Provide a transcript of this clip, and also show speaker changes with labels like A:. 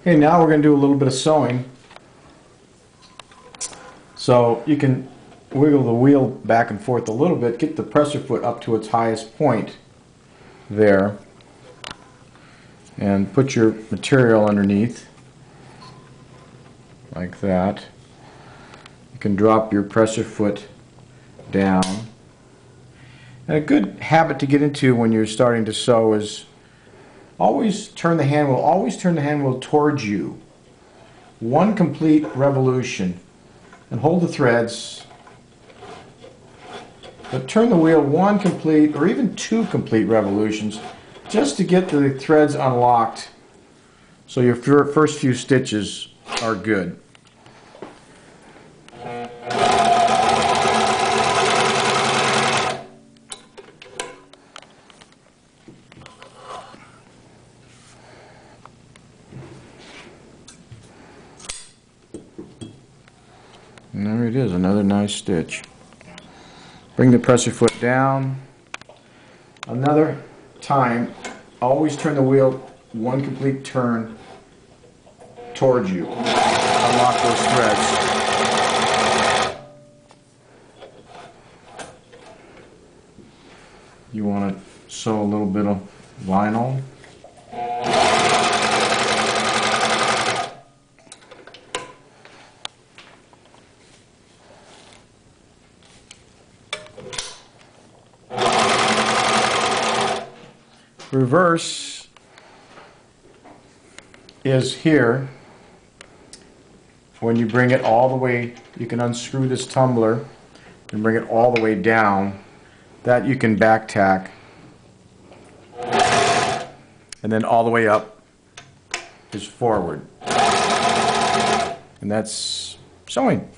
A: Okay, now we're going to do a little bit of sewing. So you can wiggle the wheel back and forth a little bit, get the presser foot up to its highest point there, and put your material underneath like that. You can drop your presser foot down. And a good habit to get into when you're starting to sew is always turn the hand wheel towards you. One complete revolution. And hold the threads. But turn the wheel one complete or even two complete revolutions just to get the threads unlocked so your first few stitches are good. And there it is, another nice stitch. Bring the presser foot down. Another time, always turn the wheel one complete turn towards you. Unlock those threads. You want to sew a little bit of vinyl. Reverse is here. When you bring it all the way, you can unscrew this tumbler and bring it all the way down. That you can back tack. And then all the way up is forward. And that's sewing.